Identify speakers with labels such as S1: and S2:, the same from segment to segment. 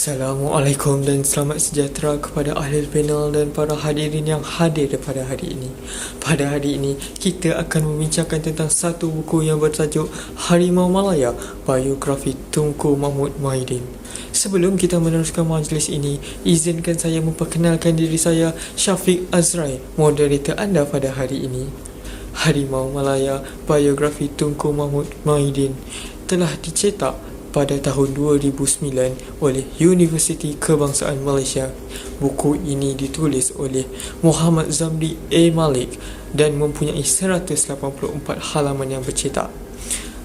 S1: Assalamualaikum dan selamat sejahtera kepada ahli panel dan para hadirin yang hadir pada hari ini. Pada hari ini, kita akan membincangkan tentang satu buku yang bertajuk Harimau Malaya, biografi Tunku Mahmud Mahidin. Sebelum kita meneruskan majlis ini, izinkan saya memperkenalkan diri saya, Syafiq Azrai, moderator anda pada hari ini. Harimau Malaya, biografi Tunku Mahmud Mahidin telah dicetak pada tahun 2009 oleh Universiti Kebangsaan Malaysia. Buku ini ditulis oleh Muhammad Zamri A. Malik dan mempunyai 184 halaman yang bercetak.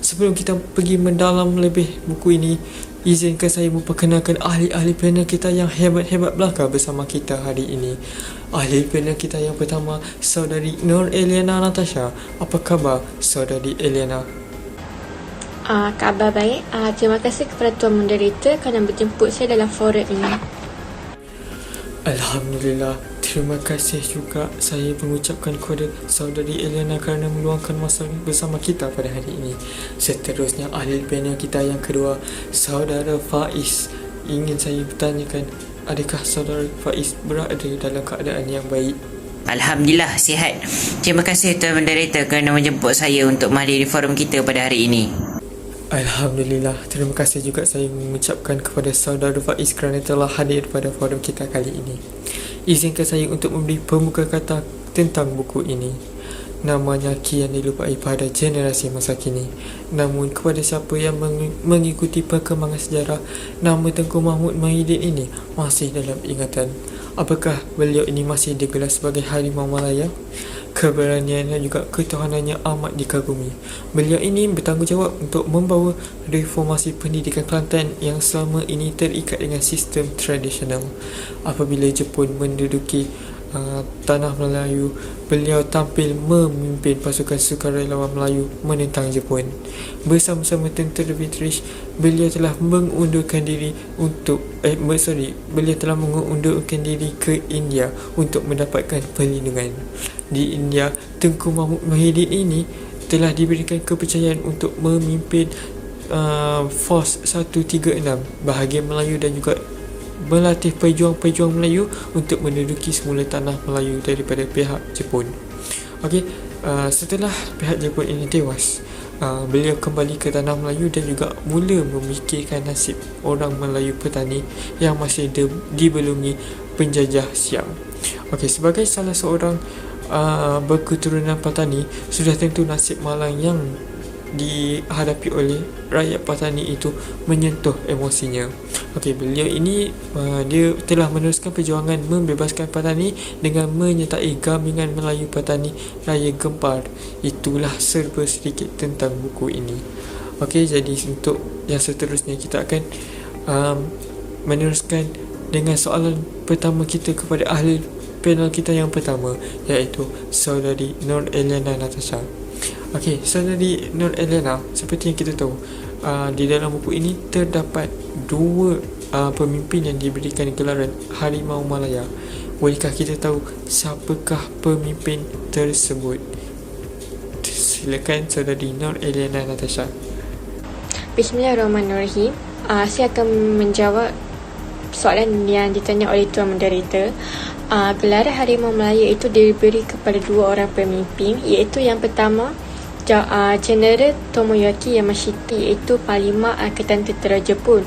S1: Sebelum kita pergi mendalam lebih buku ini, izinkan saya memperkenalkan ahli-ahli panel kita yang hebat-hebat belaka bersama kita hari ini. Ahli panel kita yang pertama, Saudari Nur Eliana Natasha. Apa khabar, Saudari Eliana?
S2: Khabar baik. Terima kasih kepada Tuan Moderator kerana menjemput saya dalam forum ini.
S1: Alhamdulillah. Terima kasih juga saya mengucapkan kepada Saudari Eliana kerana meluangkan masa bersama kita pada hari ini. Seterusnya, ahli panel kita yang kedua, Saudara Faiz. Ingin saya bertanyakan, adakah Saudara Faiz berada dalam keadaan yang baik?
S3: Alhamdulillah, sihat. Terima kasih Tuan Moderator kerana menjemput saya untuk menghadiri forum kita pada hari ini.
S1: Alhamdulillah. Terima kasih juga saya mengucapkan kepada Saudara Faiz kerana telah hadir pada forum kita kali ini. Izinkan saya untuk memberi pembuka kata tentang buku ini. Namanya kian dilupai pada generasi masa kini. Namun kepada siapa yang mengikuti perkembangan sejarah, nama Tunku Mahmud Mahidin ini masih dalam ingatan. Apakah beliau ini masih digelar sebagai Harimau Malaya? Keberanian dan juga ketuhanannya amat dikagumi. Beliau ini bertanggungjawab untuk membawa reformasi pendidikan Kelantan yang selama ini terikat dengan sistem tradisional. Apabila Jepun menduduki tanah Melayu, beliau tampil memimpin pasukan sukarelawan Melayu menentang Jepun. Bersama-sama tentera British, beliau telah mengundurkan diri ke India untuk mendapatkan perlindungan. Di India, Tunku Mahmud Mahidin ini telah diberikan kepercayaan untuk memimpin Force 136 bahagian Melayu dan juga melatih pejuang-pejuang Melayu untuk menduduki semula tanah Melayu daripada pihak Jepun. Setelah pihak Jepun ini tewas, beliau kembali ke tanah Melayu dan juga mula memikirkan nasib orang Melayu petani yang masih dibelungi penjajah Siam. Sebagai salah seorang berketurunan petani, sudah tentu nasib malang yang dihadapi oleh rakyat petani itu menyentuh emosinya. Beliau ini dia telah meneruskan perjuangan membebaskan petani dengan menyertai Gamingan Melayu Petani Raya Gempar. Itulah serba sedikit tentang buku ini. Jadi untuk yang seterusnya, kita akan meneruskan dengan soalan pertama kita kepada ahli panel kita yang pertama, iaitu Saudari Nur Eliana Natasha. Saudari Nur Eliana, seperti yang kita tahu, di dalam buku ini terdapat dua pemimpin yang diberikan gelaran Harimau Malaya. Bolehkah kita tahu siapakah pemimpin tersebut? Silakan Saudari Nur Eliana Natasha.
S2: Bismillahirrahmanirrahim. Saya akan menjawab soalan yang ditanya oleh Tuan Moderator. Gelaran Harimau Malaya itu diberi kepada dua orang pemimpin, iaitu yang pertama Jeneral Tomoyuki Yamashita, iaitu Panglima Angkatan Tentera Jepun.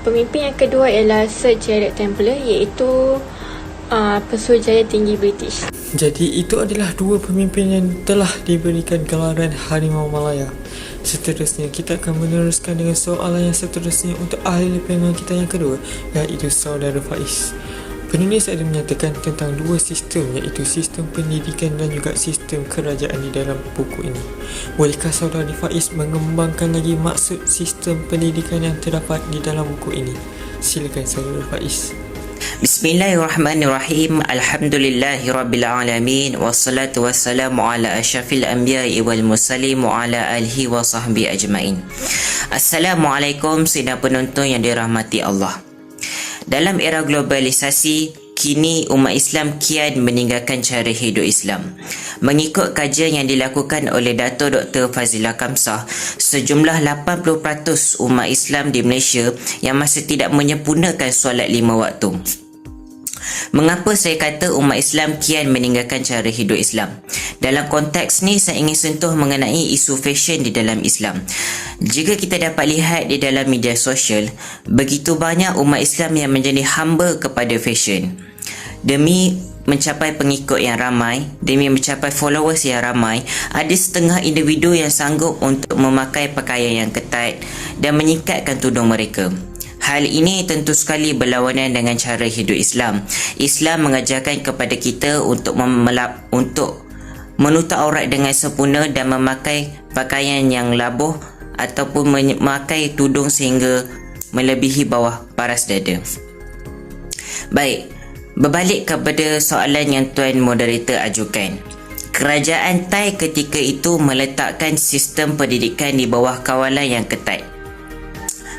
S2: Pemimpin yang kedua ialah Sir Gerald Templer, iaitu Pesuruhjaya Tinggi British.
S1: Jadi itu adalah dua pemimpin yang telah diberikan gelaran Harimau Malaya. Seterusnya, kita akan meneruskan dengan soalan yang seterusnya untuk ahli panel kita yang kedua, iaitu Saudara Faiz. Penulis ada menyatakan tentang dua sistem, iaitu sistem pendidikan dan juga sistem kerajaan di dalam buku ini. Bolehkah Saudari Faiz mengembangkan lagi maksud sistem pendidikan yang terdapat di dalam buku ini? Silakan Saudara Faiz.
S3: Bismillahirrahmanirrahim. Alhamdulillahirrabbilalamin. Wassalatu wassalamu ala asyrafil anbiya'i wal mursalin wa ala alihi wa sahbihi ajma'in. Assalamualaikum sidang penonton yang dirahmati Allah. Dalam era globalisasi, kini umat Islam kian meninggalkan cara hidup Islam. Mengikut kajian yang dilakukan oleh Dato' Dr. Fazila Kamsah, sejumlah 80% umat Islam di Malaysia yang masih tidak menyempurnakan solat 5 waktu. Mengapa saya kata umat Islam kian meninggalkan cara hidup Islam? Dalam konteks ni saya ingin sentuh mengenai isu fashion di dalam Islam. Jika kita dapat lihat di dalam media sosial, begitu banyak umat Islam yang menjadi hamba kepada fashion. Demi mencapai pengikut yang ramai, demi mencapai followers yang ramai, ada setengah individu yang sanggup untuk memakai pakaian yang ketat dan menyingkatkan tudung mereka. Hal ini tentu sekali berlawanan dengan cara hidup Islam. Islam mengajarkan kepada kita untuk menutup aurat dengan sempurna dan memakai pakaian yang labuh ataupun memakai tudung sehingga melebihi bawah paras dada. Baik, berbalik kepada soalan yang Tuan Moderator ajukan. Kerajaan Thai ketika itu meletakkan sistem pendidikan di bawah kawalan yang ketat.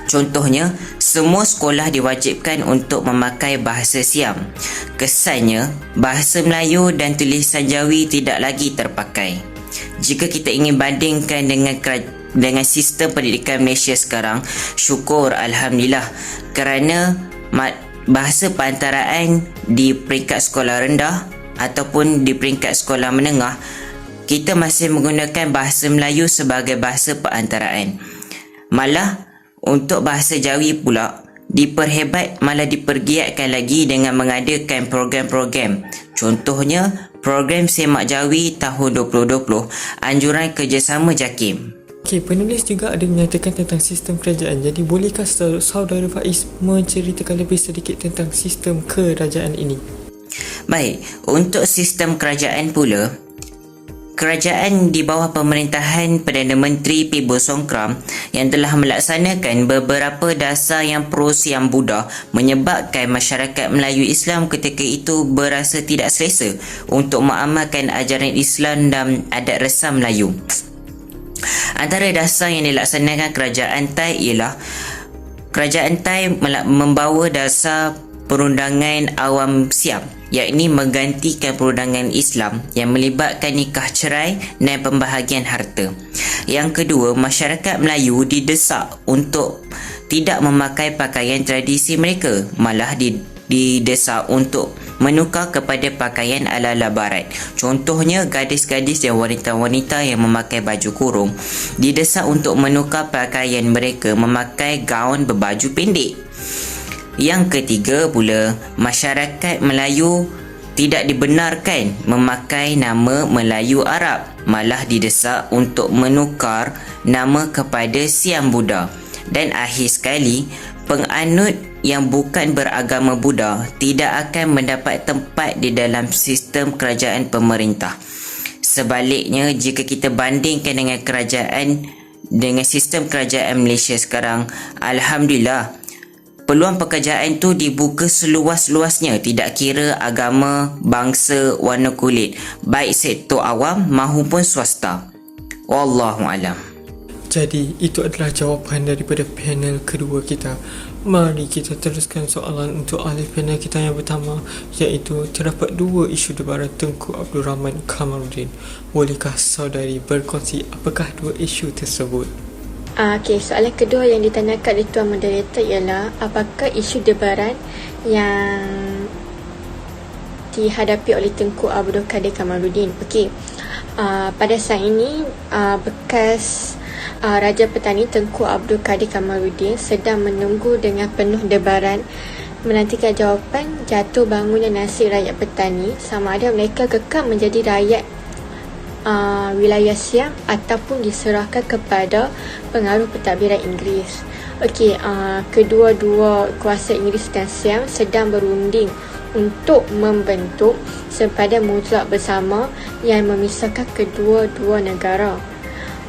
S3: Contohnya, semua sekolah diwajibkan untuk memakai bahasa Siam. Kesannya, bahasa Melayu dan tulisan Jawi tidak lagi terpakai. Jika kita ingin bandingkan dengan sistem pendidikan Malaysia sekarang, syukur Alhamdulillah, kerana bahasa perantaraan di peringkat sekolah rendah ataupun di peringkat sekolah menengah, kita masih menggunakan bahasa Melayu sebagai bahasa perantaraan. Malah untuk bahasa Jawi pula diperhebat, malah dipergiatkan lagi dengan mengadakan program-program. Contohnya program Semak Jawi tahun 2020, anjuran kerjasama JAKIM.
S1: Okey, penulis juga ada menyatakan tentang sistem kerajaan. Jadi bolehkah saudara Faiz menceritakan lebih sedikit tentang sistem kerajaan ini?
S3: Baik, untuk sistem kerajaan pula, kerajaan di bawah pemerintahan Perdana Menteri P. Songkram yang telah melaksanakan beberapa dasar yang pro Siam Buddha menyebabkan masyarakat Melayu Islam ketika itu berasa tidak selesa untuk mengamalkan ajaran Islam dan adat resam Melayu. Antara dasar yang dilaksanakan kerajaan Thai ialah kerajaan Thai membawa dasar perundangan awam Siam, yakni menggantikan perundangan Islam yang melibatkan nikah cerai dan pembahagian harta. Yang kedua, masyarakat Melayu didesak untuk tidak memakai pakaian tradisi mereka, malah didesak untuk menukar kepada pakaian ala-ala barat. Contohnya, gadis-gadis dan wanita-wanita yang memakai baju kurung didesak untuk menukar pakaian mereka memakai gaun berbaju pendek. Yang ketiga pula, masyarakat Melayu tidak dibenarkan memakai nama Melayu Arab, malah didesak untuk menukar nama kepada Siam Buddha. Dan akhir sekali, penganut yang bukan beragama Buddha tidak akan mendapat tempat di dalam sistem kerajaan pemerintah. Sebaliknya, jika kita bandingkan dengan sistem kerajaan Malaysia sekarang, Alhamdulillah, peluang pekerjaan tu dibuka seluas-luasnya, tidak kira agama, bangsa, warna kulit, baik sektor awam maupun swasta. Wallahualam.
S1: Jadi itu adalah jawapan daripada panel kedua kita. Mari kita teruskan soalan untuk ahli panel kita yang pertama, iaitu terdapat dua isu debaran Tengku Abdul Rahman Kamarudin. Bolehkah saudari berkongsi apakah dua isu tersebut?
S2: Okey, soalan kedua yang ditanyakan oleh Tuan Moderator ialah apakah isu debaran yang dihadapi oleh Tengku Abdul Kadir Kamarudin. Okey, pada saat ini bekas Raja Petani Tengku Abdul Kadir Kamarudin sedang menunggu dengan penuh debaran menantikan jawapan jatuh bangunnya nasib rakyat petani, sama ada mereka kekal menjadi rakyat wilayah Siam ataupun diserahkan kepada pengaruh pentadbiran Inggeris. Okey, kedua-dua kuasa Inggeris dan Siam sedang berunding untuk membentuk sempadan mutlak bersama yang memisahkan kedua-dua negara.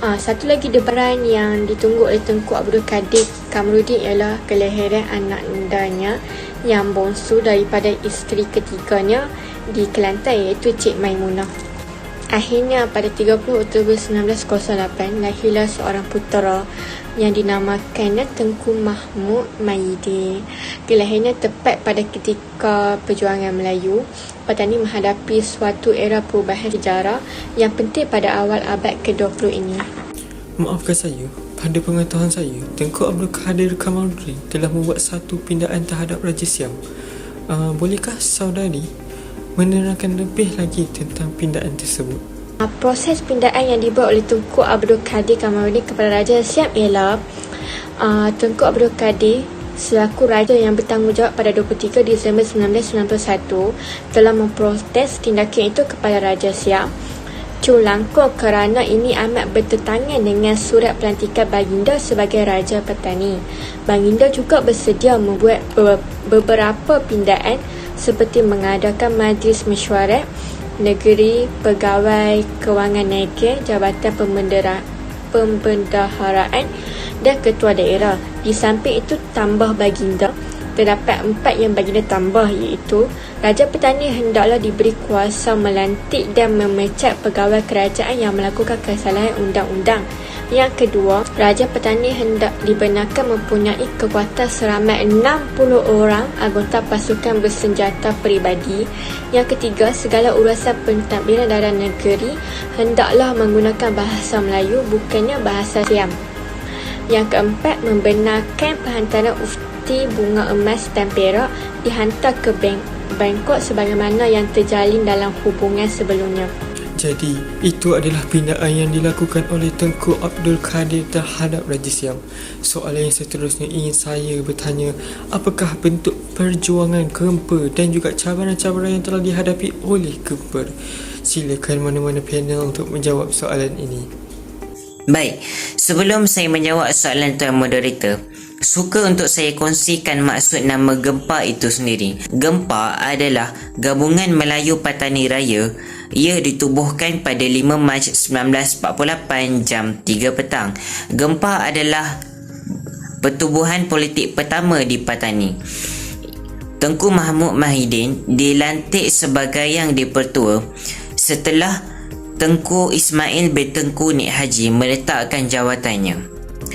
S2: Satu lagi debaran yang ditunggu oleh Tengku Abdul Kadir Kamarudin ialah kelahiran anak andanya yang bongsu daripada isteri ketiganya di Kelantan, iaitu Cik Maimunah. Akhirnya pada 30 Oktober 1908 lahirlah seorang putera yang dinamakan Tengku Mahmud Mahidin. Kelahirannya tepat pada ketika perjuangan Melayu Patani menghadapi suatu era perubahan sejarah yang penting pada awal abad ke-20 ini.
S1: Maafkan saya, pada pengetahuan saya, Tengku Abdul Kadir Kamaluddin telah membuat satu pindaan terhadap Raja Siam. Bolehkah saudari menerangkan lebih lagi tentang pindaan tersebut?
S2: Proses pindaan yang dibuat oleh Tengku Abdul Kadir Kamaluddin kepada Raja Siam ialah Tengku Abdul Kadir selaku raja yang bertanggungjawab pada 23 Disember 1991 telah memprotes tindakan itu kepada Raja Siam Chulalongkorn kerana ini amat bertentangan dengan surat pelantikan Baginda sebagai Raja Patani. Baginda juga bersedia membuat beberapa pindaan seperti mengadakan majlis mesyuarat negeri, pegawai kewangan negara, jabatan pembendaharaan dan ketua daerah. Di samping itu tambah Baginda, terdapat 4 yang Baginda tambah, iaitu Raja Petani hendaklah diberi kuasa melantik dan memecat pegawai kerajaan yang melakukan kesalahan undang-undang. Yang kedua, Raja Petani hendak dibenarkan mempunyai kekuatan seramai 60 orang anggota pasukan bersenjata peribadi. Yang ketiga, segala urusan pentadbiran dalam negeri hendaklah menggunakan bahasa Melayu, bukannya bahasa Siam. Yang keempat, membenarkan penghantaran ufti bunga emas dan perak dihantar ke Bangkok sebagaimana yang terjalin dalam hubungan sebelumnya.
S1: Jadi, itu adalah pindaan yang dilakukan oleh Tengku Abdul Kadir terhadap Raja Siam. Soalan yang seterusnya ingin saya bertanya, apakah bentuk perjuangan Kemper dan juga cabaran-cabaran yang telah dihadapi oleh Kemper? Silakan mana-mana panel untuk menjawab soalan ini.
S3: Baik, sebelum saya menjawab soalan tuan moderator, suka untuk saya kongsikan maksud nama Gempa itu sendiri. Gempa adalah Gabungan Melayu Patani Raya. Ia ditubuhkan pada 5 Mac 1948 jam 3 petang. Gempa adalah pertubuhan politik pertama di Patani. Tengku Mahmud Mahidin dilantik sebagai Yang di-Pertua setelah Tengku Ismail bin Tengku Nik Haji meletakkan jawatannya.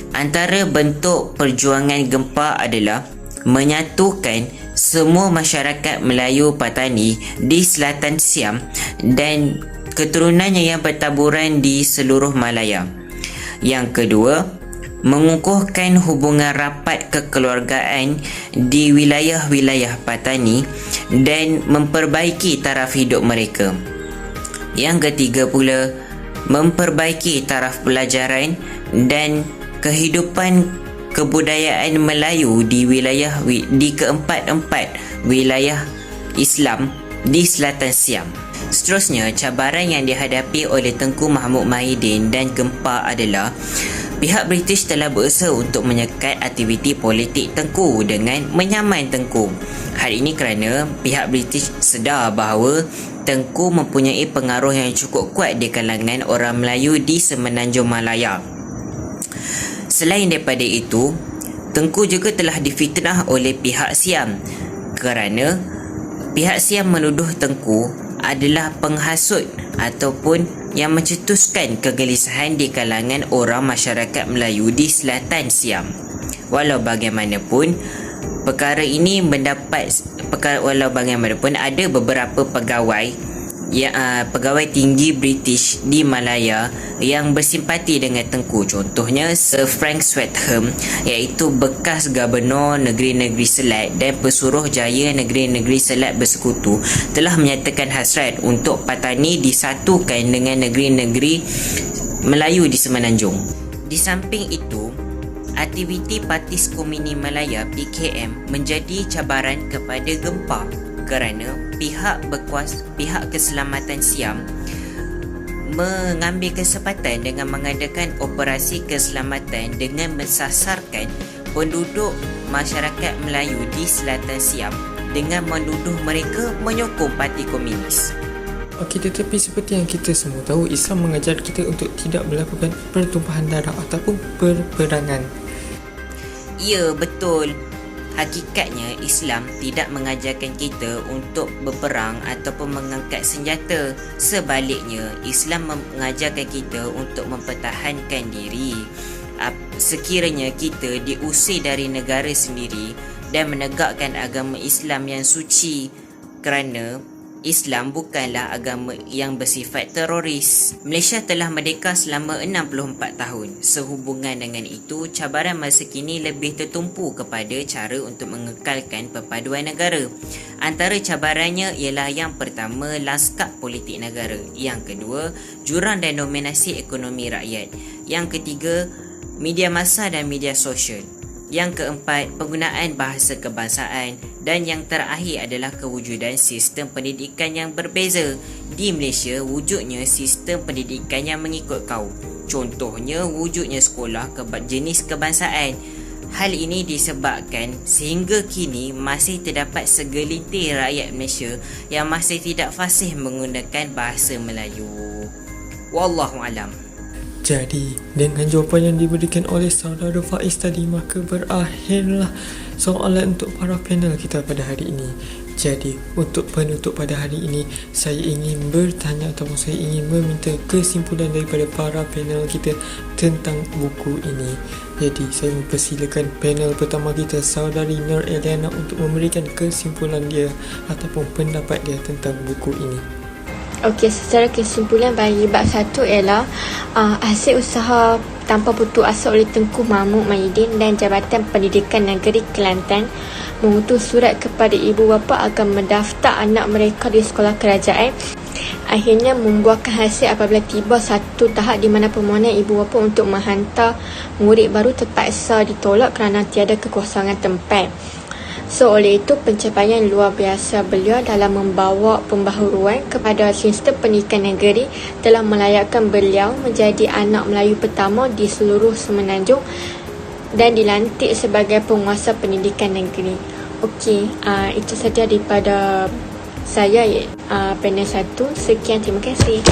S3: Antara bentuk perjuangan Gempa adalah menyatukan semua masyarakat Melayu Patani di Selatan Siam dan keturunannya yang bertaburan di seluruh Malaya. Yang kedua, mengukuhkan hubungan rapat kekeluargaan di wilayah-wilayah Patani dan memperbaiki taraf hidup mereka. Yang ketiga pula, memperbaiki taraf pelajaran dan kehidupan kebudayaan Melayu di keempat-empat wilayah Islam di Selatan Siam. Seterusnya, cabaran yang dihadapi oleh Tengku Mahmud Mahidin dan Gempa adalah pihak British telah berusaha untuk menyekat aktiviti politik Tengku dengan menyaman Tengku. Hal ini kerana pihak British sedar bahawa Tengku mempunyai pengaruh yang cukup kuat di kalangan orang Melayu di Semenanjung Malaya. Selain daripada itu, Tengku juga telah difitnah oleh pihak Siam kerana pihak Siam menuduh Tengku adalah penghasut ataupun yang mencetuskan kegelisahan di kalangan orang masyarakat Melayu di Selatan Siam. Walau bagaimanapun, ada beberapa pegawai tinggi British di Malaya yang bersimpati dengan Tengku. Contohnya Sir Frank Swatham, iaitu bekas Gubernur Negeri-Negeri Selat dan Pesuruh Jaya Negeri-Negeri Selat Bersekutu, telah menyatakan hasrat untuk Patani disatukan dengan negeri-negeri Melayu di Semenanjung. Di samping itu, aktiviti Partis Komuni Malaya PKM menjadi cabaran kepada Gempa kerana pihak keselamatan Siam mengambil kesempatan dengan mengadakan operasi keselamatan dengan mensasarkan penduduk masyarakat Melayu di Selatan Siam dengan menuduh mereka menyokong Parti Komunis.
S1: Okey, tetapi seperti yang kita semua tahu, Islam mengajar kita untuk tidak melakukan pertumpahan darah ataupun perperangan.
S3: Ya, betul. Hakikatnya Islam tidak mengajarkan kita untuk berperang ataupun mengangkat senjata. Sebaliknya, Islam mengajarkan kita untuk mempertahankan diri. Sekiranya kita diusir dari negara sendiri dan menegakkan agama Islam yang suci, kerana Islam bukanlah agama yang bersifat teroris. Malaysia telah merdeka selama 64 tahun. Sehubungan dengan itu, cabaran masa kini lebih tertumpu kepada cara untuk mengekalkan perpaduan negara. Antara cabarannya ialah yang pertama, lanskap politik negara. Yang kedua, jurang dan dominasi ekonomi rakyat. Yang ketiga, media massa dan media sosial. Yang keempat, penggunaan bahasa kebangsaan. Dan yang terakhir adalah kewujudan sistem pendidikan yang berbeza. Di Malaysia, wujudnya sistem pendidikan yang mengikut kaum. Contohnya, wujudnya sekolah jenis kebangsaan. Hal ini disebabkan sehingga kini masih terdapat segelintir rakyat Malaysia yang masih tidak fasih menggunakan bahasa Melayu. Wallahualam.
S1: Jadi, dengan jawapan yang diberikan oleh saudara Faiz tadi, maka berakhirlah soalan untuk para panel kita pada hari ini. Jadi, untuk penutup pada hari ini, saya ingin bertanya ataupun saya ingin meminta kesimpulan daripada para panel kita tentang buku ini. Jadi, saya mempersilakan panel pertama kita, saudari Nur Eliana, untuk memberikan kesimpulan dia ataupun pendapat dia tentang buku ini.
S2: Okey, secara kesimpulan bagi bab 1 ialah hasil usaha tanpa putus asa oleh Tengku Mahmud Mahidin dan Jabatan Pendidikan Negeri Kelantan mengutus surat kepada ibu bapa agar mendaftar anak mereka di sekolah kerajaan. Akhirnya membuahkan hasil apabila tiba satu tahap di mana permohonan ibu bapa untuk menghantar murid baru terpaksa ditolak kerana tiada kekosongan tempat. So, oleh itu, pencapaian luar biasa beliau dalam membawa pembaharuan kepada sistem pendidikan negeri telah melayakkan beliau menjadi anak Melayu pertama di seluruh Semenanjung dan dilantik sebagai penguasa pendidikan negeri. Okey, itu saja daripada saya, panel 1. Sekian, terima kasih.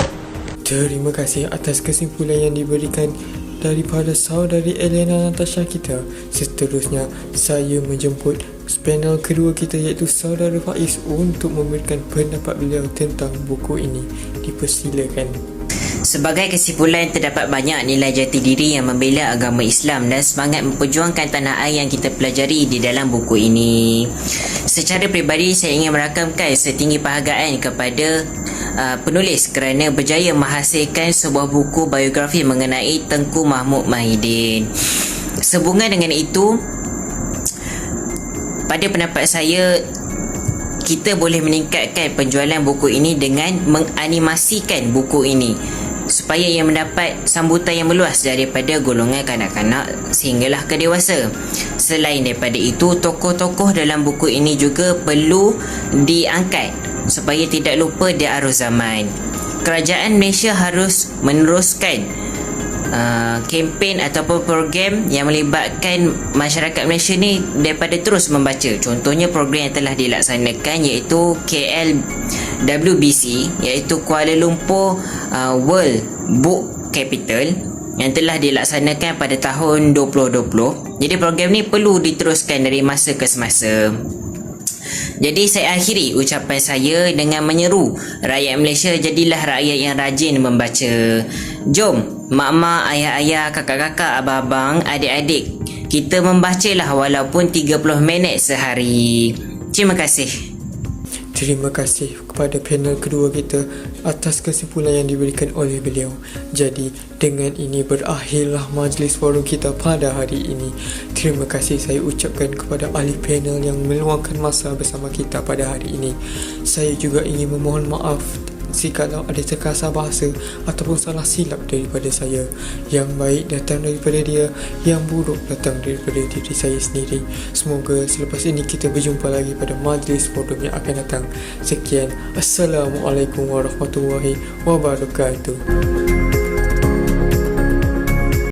S1: Terima kasih atas kesimpulan yang diberikan daripada saudari Elena Natasha kita. Seterusnya, saya menjemput panel kedua kita iaitu saudara Faiz untuk memberikan pendapat beliau tentang buku ini. Dipersilakan.
S3: Sebagai kesimpulan, terdapat banyak nilai jati diri yang membela agama Islam dan semangat memperjuangkan tanah air yang kita pelajari di dalam buku ini. Secara peribadi, saya ingin merakamkan setinggi penghargaan kepada penulis kerana berjaya menghasilkan sebuah buku biografi mengenai Tengku Mahmud Mahidin. Sehubungan dengan itu, pada pendapat saya, kita boleh meningkatkan penjualan buku ini dengan menganimasikan buku ini supaya ia mendapat sambutan yang meluas daripada golongan kanak-kanak sehinggalah ke dewasa. Selain daripada itu, tokoh-tokoh dalam buku ini juga perlu diangkat supaya tidak lupa di arus zaman. Kerajaan Malaysia harus meneruskan kempen ataupun program yang melibatkan masyarakat Malaysia ni daripada terus membaca. Contohnya program yang telah dilaksanakan iaitu KLWBC, iaitu Kuala Lumpur World Book Capital, yang telah dilaksanakan pada tahun 2020. Jadi program ni perlu diteruskan dari masa ke semasa. Jadi saya akhiri ucapan saya dengan menyeru rakyat Malaysia, jadilah rakyat yang rajin membaca. Jom mak-mak, ayah-ayah, kakak-kakak, abang-abang, adik-adik, kita membacalah walaupun 30 minit sehari. Terima kasih.
S1: Terima kasih kepada panel kedua kita atas kesimpulan yang diberikan oleh beliau. Jadi, dengan ini berakhirlah majlis forum kita pada hari ini. Terima kasih saya ucapkan kepada ahli panel yang meluangkan masa bersama kita pada hari ini. Saya juga ingin memohon maaf jikalau ada terkasar bahasa ataupun salah silap daripada saya. Yang baik datang daripada dia, yang buruk datang daripada diri saya sendiri. Semoga selepas ini kita berjumpa lagi pada majlis forum yang akan datang. Sekian, Assalamualaikum warahmatullahi wabarakatuh.